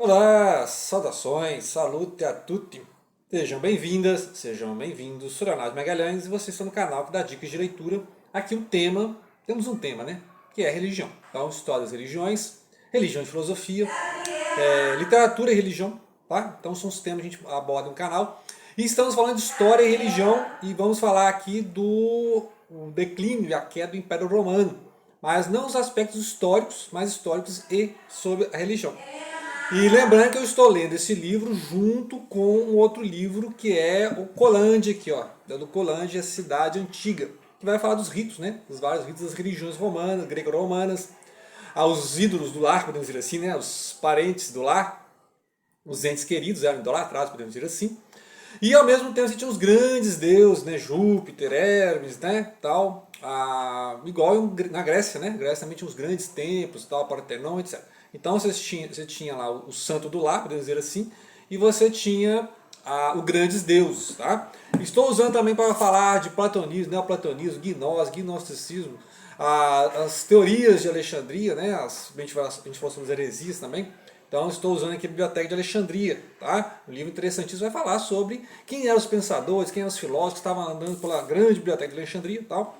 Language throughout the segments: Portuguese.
Olá, saudações, salute a tutti. Sejam bem-vindas, sejam bem-vindos. Sou Leonardo Magalhães e vocês estão no canal que dá dicas de leitura. Aqui temos um tema, né? Que é religião. Então, história das religiões, religião e filosofia, literatura e religião, tá? Então, são os temas que a gente aborda no canal. E estamos falando de história e religião e vamos falar aqui do declínio e a queda do Império Romano. Mas não os aspectos históricos, mas históricos e sobre a religião. E lembrando que eu estou lendo esse livro junto com um outro livro que é o Colândia aqui, ó, do Colândia, Cidade Antiga, que vai falar dos ritos, né, dos vários ritos das religiões romanas, greco-romanas, aos ídolos do lar, podemos dizer assim, né, os parentes do lar, os entes queridos eram idolatrados, podemos dizer assim. E ao mesmo tempo você tinha os grandes deuses, né, Júpiter, Hermes, né, tal, igual na Grécia, né, Grécia também tinha os grandes templos, tal, Partenon, etc. Então você tinha lá o santo do lar, podemos dizer assim, e você tinha os grandes deuses, tá? Estou usando também para falar de platonismo, neoplatonismo, gnose, gnosticismo, as teorias de Alexandria, né, a gente falou sobre as heresias também. Então estou usando aqui a Biblioteca de Alexandria, tá? Um livro interessantíssimo, vai falar sobre quem eram os pensadores, quem eram os filósofos que estavam andando pela grande Biblioteca de Alexandria e tal.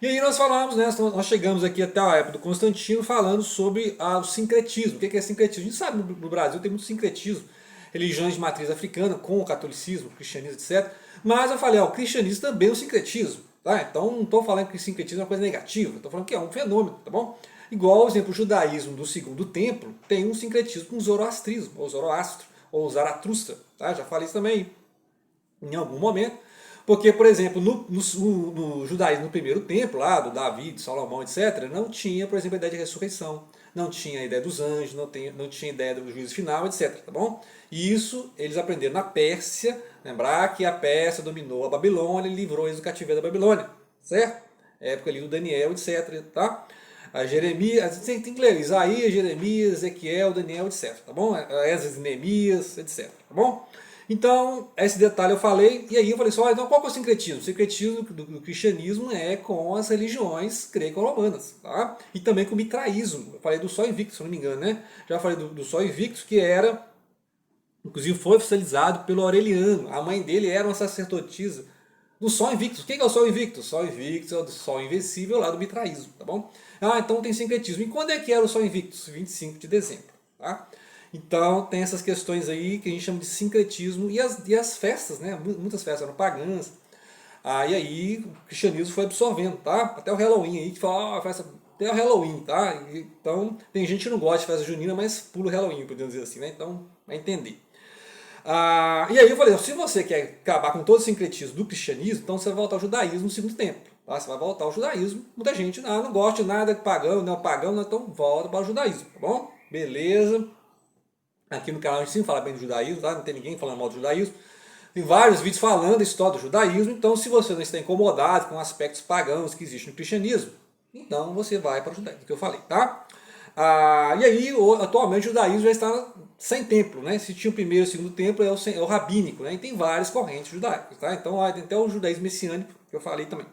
E aí nós falamos, né, nós chegamos aqui até a época do Constantino falando sobre o sincretismo. O que é sincretismo? A gente sabe, no Brasil tem muito sincretismo, religiões de matriz africana com o catolicismo, o cristianismo, etc. Mas eu falei, o cristianismo também é um sincretismo. Tá? Então não estou falando que o sincretismo é uma coisa negativa, estou falando que é um fenômeno, tá bom? Igual, por exemplo, o judaísmo do segundo templo tem um sincretismo com o zoroastrismo, ou Zoroastro, ou Zaratustra. Tá? Já falei isso também em algum momento. Porque, por exemplo, no judaísmo, no primeiro templo, lá do Davi, de Salomão, etc., não tinha, por exemplo, a ideia de ressurreição, não tinha a ideia dos anjos, não tinha a ideia do juízo final, etc. Tá bom? E isso eles aprenderam na Pérsia, lembrar que a Pérsia dominou a Babilônia e livrou eles do cativeiro da Babilônia, certo? Época ali do Daniel, etc. Tá? A Jeremias, você tem que ler Isaías, Jeremias, Ezequiel, Daniel, etc. Tá bom? Esdras, Neemias, etc. Tá bom? Então, esse detalhe eu falei, e aí eu falei só, então qual que é o sincretismo? O sincretismo do cristianismo é com as religiões greco-romanas, tá? E também com o mitraísmo. Eu falei do Sol Invictus, se não me engano, né? Já falei do Sol Invictus, que era, inclusive foi oficializado pelo Aureliano. A mãe dele era uma sacerdotisa do Sol Invictus. O que é o Sol Invictus? Sol Invictus é o do Sol Invencível lá do mitraísmo, tá bom? Então tem sincretismo. E quando é que era o Sol Invictus? 25 de dezembro, tá? Então tem essas questões aí que a gente chama de sincretismo e as festas, né? Muitas festas eram pagãs. E aí o cristianismo foi absorvendo, tá? Até o Halloween aí que fala, festa, até o Halloween, tá? Então tem gente que não gosta de festa junina, mas pula o Halloween, podemos dizer assim, né? Então vai entender. E aí eu falei, se você quer acabar com todo o sincretismo do cristianismo, então você vai voltar ao judaísmo no segundo tempo. Tá? Você vai voltar ao judaísmo. Muita gente não gosta de nada pagão, não é pagão, então volta para o judaísmo, tá bom? Beleza. Aqui no canal a gente sempre fala bem do judaísmo, tá? Não tem ninguém falando mal do judaísmo. Tem vários vídeos falando da história do judaísmo, então se você não está incomodado com aspectos pagãos que existem no cristianismo, então você vai para o judaísmo, que eu falei, tá? E aí, atualmente o judaísmo já está sem templo, né? Se tinha o primeiro e o segundo templo, é o rabínico, né? E tem várias correntes judaicas, tá? Então tem até o judaísmo messiânico, que eu falei também.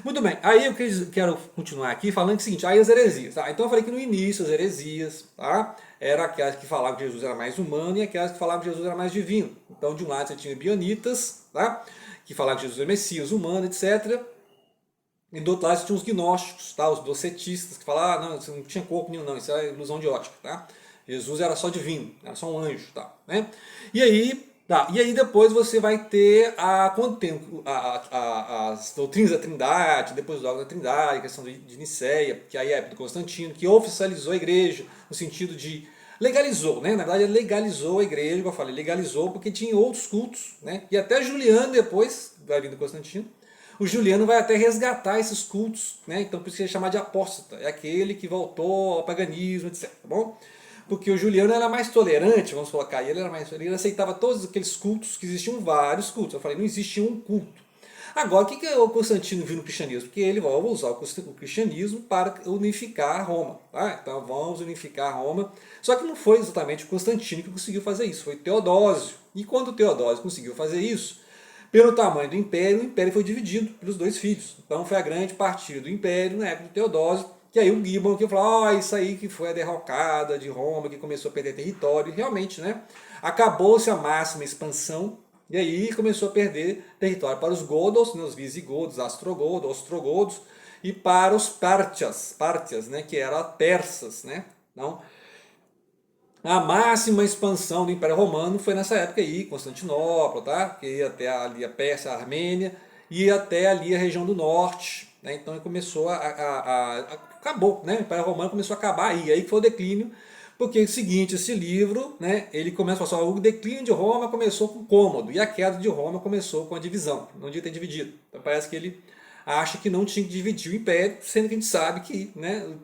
Muito bem, aí eu quero continuar aqui falando o seguinte, aí as heresias, tá? Então eu falei que no início as heresias, tá? Eram aquelas que falavam que Jesus era mais humano e aquelas que falavam que Jesus era mais divino. Então de um lado você tinha bionitas, tá? Que falavam que Jesus era Messias, humano, etc. E do outro lado você tinha os gnósticos, tá? Os docetistas, que falavam, não, isso não tinha corpo nenhum não, isso é ilusão de ótica, tá? Jesus era só divino, era só um anjo, tá? Né? E aí depois você vai ter quanto tempo as doutrinas da Trindade, depois os dogmas da Trindade, a questão de Nicéia, que aí é a época do Constantino, que oficializou a igreja no sentido de legalizou, né? Na verdade ele legalizou a igreja, como eu falei, legalizou porque tinha outros cultos, né? E até Juliano depois, vai vir do Constantino, o Juliano vai até resgatar esses cultos, né? Então por isso que ele é chamado de apóstata, é aquele que voltou ao paganismo, etc. Tá bom? Porque o Juliano era mais tolerante, vamos colocar, ele aceitava todos aqueles cultos, que existiam vários cultos. Eu falei, não existia um culto. Agora, o que o Constantino viu no cristianismo? Porque ele vai usar o cristianismo para unificar Roma. Tá? Então vamos unificar Roma. Só que não foi exatamente o Constantino que conseguiu fazer isso, foi Teodósio. E quando Teodósio conseguiu fazer isso, pelo tamanho do império, o império foi dividido pelos dois filhos. Então foi a grande partida do império na época de Teodósio, que aí o Gibbon que falou, isso aí que foi a derrocada de Roma, que começou a perder território, e realmente, né, acabou-se a máxima expansão, e aí começou a perder território para os godos, né, os visigodos, astrogodos, ostrogodos, e para os pártias, né, que eram persas, né. Então, a máxima expansão do Império Romano foi nessa época aí, Constantinopla, tá? Que ia até ali a Pérsia, a Armênia, e até ali a região do norte, né? Então ele começou acabou, né? O Império Romano começou a acabar aí que foi o declínio, porque é o seguinte, esse livro, né? Ele começa a falar, o declínio de Roma começou com Cômodo, e a queda de Roma começou com a divisão, não devia ter dividido. Então parece que ele acha que não tinha que dividir o império, sendo que a gente sabe que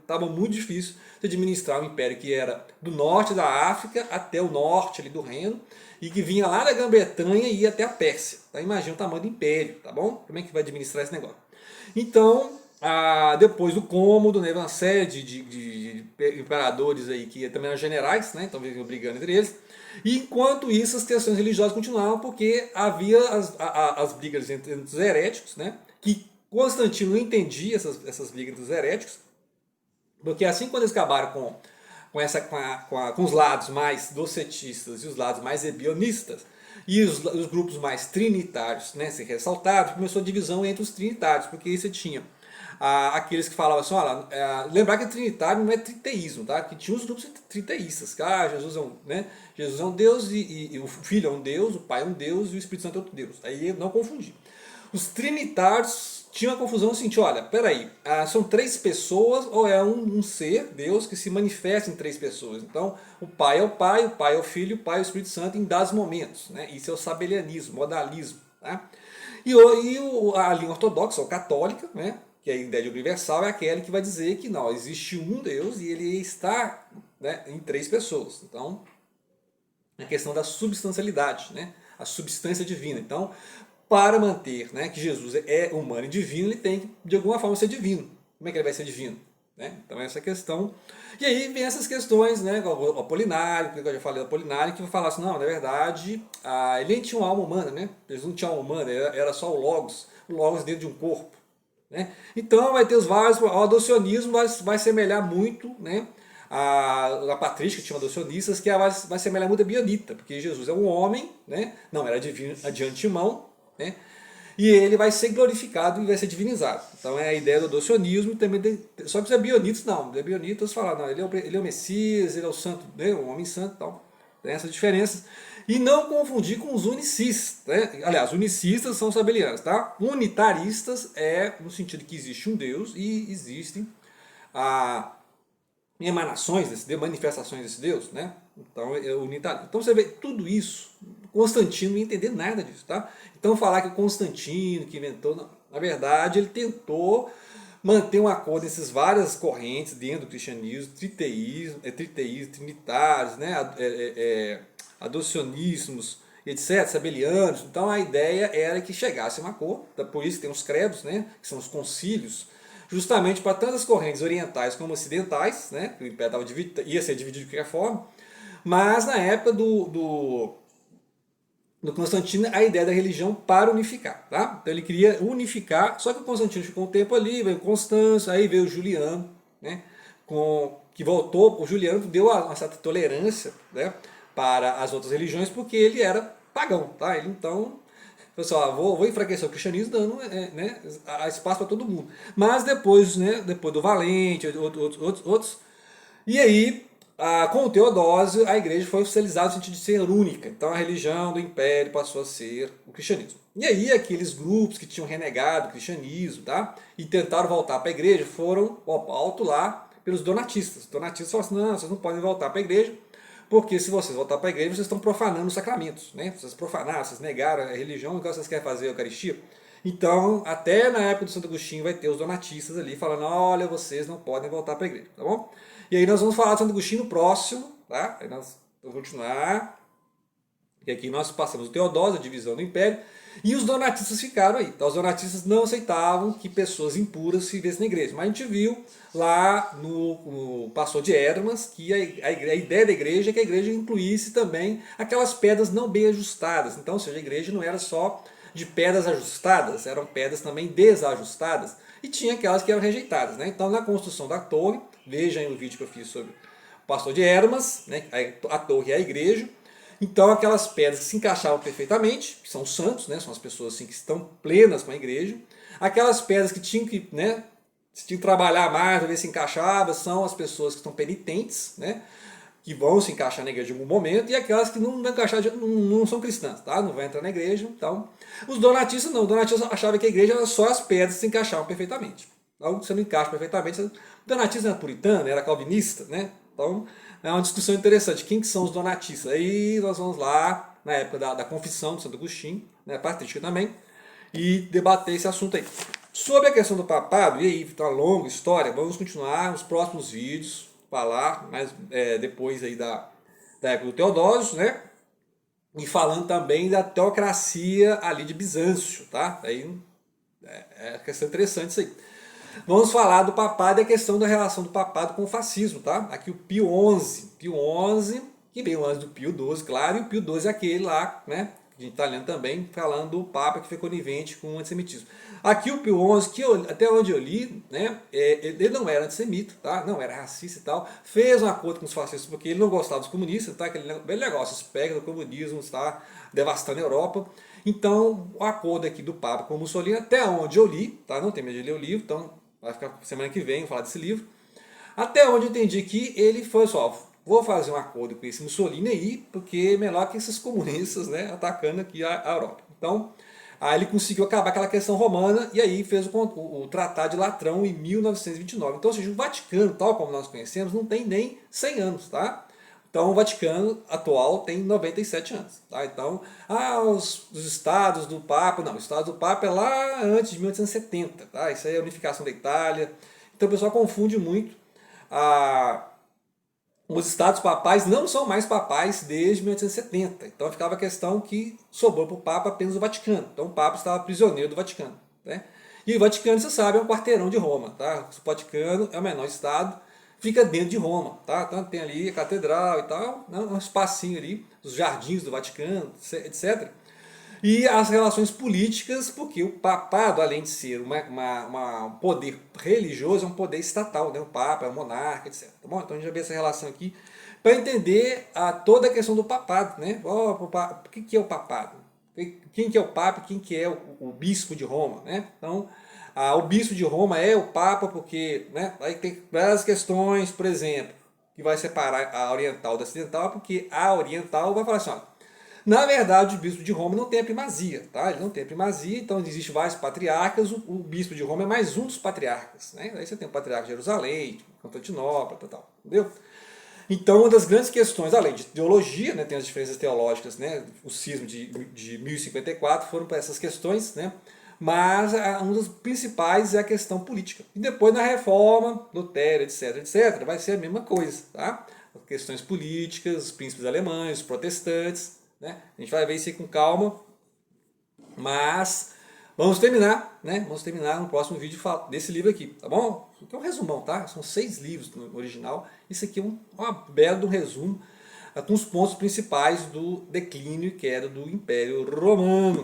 estava muito difícil de administrar um império que era do norte da África até o norte ali do Reino, e que vinha lá da Grã-Bretanha e ia até a Pérsia. Então imagina o tamanho do império, tá bom? Como é que vai administrar esse negócio? Então, depois do Cômodo, né, uma série de imperadores aí que também eram generais, né, então viviam brigando entre eles. E enquanto isso, as questões religiosas continuavam, porque havia as brigas entre os heréticos, né, que Constantino não entendia essas brigas dos heréticos, porque assim quando eles acabaram com os lados mais docetistas e os lados mais ebionistas, e os grupos mais trinitários, né, se ressaltaram, começou a divisão entre os trinitários, porque aí você tinha aqueles que falavam assim, olha, lembrar que trinitário não é triteísmo, tá? Que tinha os grupos triteístas, que Jesus é um Deus e o Filho é um Deus, o Pai é um Deus e o Espírito Santo é outro Deus. Aí não confundir. Os trinitários tinham a confusão assim, olha, peraí, são três pessoas ou é um ser, Deus, que se manifesta em três pessoas. Então, o Pai é o Pai é o Filho, o Pai é o Espírito Santo em dados momentos. Né? Isso é o sabelianismo, modalismo. Tá? E a linha ortodoxa, ou católica, né? Que é a ideia de universal, é aquela que vai dizer que não, existe um Deus e ele está, né, em três pessoas. Então, a questão da substancialidade, né? A substância divina. Então, para manter, né, que Jesus é humano e divino, ele tem que, de alguma forma, ser divino. Como é que ele vai ser divino? Né? Então, essa questão. E aí vem essas questões, né, o Apolinário, que eu já falei do Apolinário, que vai falar assim, não, na verdade, ele nem tinha uma alma humana, né? Jesus não tinha alma humana, era só o Logos dentro de um corpo. Né? Então, vai ter os vários. O adocionismo vai semelhar muito, né? A patrística tinha adocionistas, que vai semelhar muito a Bionita, porque Jesus é um homem, né? Não era divino de antemão, né? E ele vai ser glorificado e vai ser divinizado. Então é a ideia do adocionismo também. Só que os bionitas não. Os bionitas falam, não, ele é o Messias, ele é o santo, né, o homem santo e tal. Tem essas diferenças. E não confundir com os unicistas. Né? Aliás, unicistas são os sabelianos. Tá? Unitaristas é no sentido que existe um Deus e existem emanações desse Deus, manifestações desse Deus, né? Então é unitário. Então você vê tudo isso, Constantino não ia entender nada disso, tá? Então falar que Constantino que inventou, não. Na verdade ele tentou manter um acordo dessas várias correntes dentro do cristianismo, triteísmo, trinitários, né? Adocionismos, etc., sabelianos. Então a ideia era que chegasse a um acordo, por isso tem os credos, né? Que são os concílios, justamente para tantas correntes orientais como ocidentais, né, que o Império ia ser dividido de qualquer forma, mas na época do Constantino, a ideia da religião para unificar. Tá? Então ele queria unificar, só que o Constantino ficou um tempo ali, veio Constâncio, aí veio o Juliano, né, que voltou, o Juliano deu uma certa tolerância, né, para as outras religiões, porque ele era pagão. Tá? Ele então pessoal, vou enfraquecer o cristianismo dando espaço para todo mundo. Mas depois, né, depois do Valente, outros, e aí, com o Teodósio, a igreja foi oficializada no sentido de ser única. Então a religião do império passou a ser o cristianismo. E aí aqueles grupos que tinham renegado o cristianismo, tá, e tentaram voltar para a igreja, foram ao alto lá pelos donatistas. Os donatistas falaram assim, não, vocês não podem voltar para a igreja, porque se vocês voltar para a igreja, vocês estão profanando os sacramentos. Né? Vocês profanaram, vocês negaram a religião, então vocês querem fazer a Eucaristia. Então, até na época do Santo Agostinho, vai ter os donatistas ali falando, olha, vocês não podem voltar para a igreja. Tá bom? E aí nós vamos falar do Santo Agostinho no próximo. Tá? Aí nós vamos continuar. E aqui nós passamos o Teodósio, a divisão do Império. E os donatistas ficaram aí. Então, os donatistas não aceitavam que pessoas impuras se vivessem na igreja. Mas a gente viu lá no Pastor de Hermas que a ideia da igreja é que a igreja incluísse também aquelas pedras não bem ajustadas. Então, ou seja, a igreja não era só de pedras ajustadas, eram pedras também desajustadas. e tinha aquelas que eram rejeitadas, né? Então, na construção da torre, vejam aí o vídeo que eu fiz sobre o pastor de Hermas, né? A torre é a igreja. Então, aquelas pedras que se encaixavam perfeitamente, que são os santos, né? São as pessoas assim, que estão plenas com a igreja. Aquelas pedras que tinham que, né? Se tinham que trabalhar mais para ver se encaixava, são as pessoas que estão penitentes, né? Que vão se encaixar na igreja em algum momento, e aquelas que não vão encaixar, não são cristãs, tá? Não vai entrar na igreja. Então, os donatistas não. Os donatistas achavam que a igreja era só as pedras que se encaixavam perfeitamente. Então, você não encaixa perfeitamente. O donatismo era puritano, era calvinista, né? Então, é uma discussão interessante. Quem que são os donatistas? Aí nós vamos lá, na época da confissão de Santo Agostinho, né, patrística também, e debater esse assunto aí. Sobre a questão do papado, e aí, tá uma longa história, vamos continuar nos próximos vídeos, falar, mas depois aí da época do Teodósio, né? E falando também da teocracia ali de Bizâncio, tá? Aí é questão interessante isso aí. Vamos falar do papado e a questão da relação do papado com o fascismo, tá? Aqui o Pio XI, que veio antes do Pio XII, claro, e o Pio XII é aquele lá, né? Que a gente está lendo também, falando do Papa que foi conivente com o antissemitismo. Aqui o Pio XI, que até onde eu li, né? Ele não era antissemita, tá? Não era racista e tal. Fez um acordo com os fascistas porque ele não gostava dos comunistas, tá? Aquele velho negócio, os pega do comunismo, está devastando a Europa. Então, o acordo aqui do Papa com o Mussolini, até onde eu li, tá? Não tem medo de ler o livro, então vai ficar semana que vem, vou falar desse livro. Até onde eu entendi que ele foi só, vou fazer um acordo com esse Mussolini aí, porque é melhor que esses comunistas, né, atacando aqui a Europa. Então, aí ele conseguiu acabar aquela questão romana e aí fez o Tratado de Latrão em 1929. Então, ou seja, o Vaticano, tal como nós conhecemos, não tem nem 100 anos, tá? Então, o Vaticano atual tem 97 anos. Tá? Então, os estados do Papa, não, o estado do Papa é lá antes de 1870. Tá? Isso aí é a unificação da Itália. Então, o pessoal confunde muito. Os estados papais não são mais papais desde 1870. Então, ficava a questão que sobrou para o Papa apenas o Vaticano. Então, o Papa estava prisioneiro do Vaticano. Né? E o Vaticano, você sabe, é um quarteirão de Roma. Tá? O Vaticano é o menor estado, fica dentro de Roma, tá? Então tem ali a catedral e tal, um espacinho ali, os jardins do Vaticano, etc. E as relações políticas, porque o papado, além de ser um poder religioso, é um poder estatal, né? O papa é um monarca, etc. Tá bom? Então a gente já vê essa relação aqui para entender toda a questão do papado, né? O que é o papado? Quem que é o papa e quem que é o bispo de Roma, né? Então, o bispo de Roma é o papa porque, né, aí tem várias questões, por exemplo, que vai separar a oriental da ocidental, porque a oriental vai falar assim, ó, na verdade o bispo de Roma não tem a primazia, tá? Ele não tem a primazia, então existem vários patriarcas, o bispo de Roma é mais um dos patriarcas, né? Aí você tem o patriarca de Jerusalém, Constantinopla, tal, entendeu? Então, uma das grandes questões, além de teologia, né, tem as diferenças teológicas, né, o cisma de 1054 foram para essas questões, né, mas uma das principais é a questão política. E depois na reforma, Lutero, etc, etc, vai ser a mesma coisa. Tá? Questões políticas, os príncipes alemães, os protestantes. Né? A gente vai ver isso aí com calma, mas vamos terminar, né? Vamos terminar no próximo vídeo desse livro aqui, tá bom? Isso aqui é um resumão, tá? São 6 livros no original. Isso aqui é um belo resumo com os pontos principais do declínio que era do Império Romano.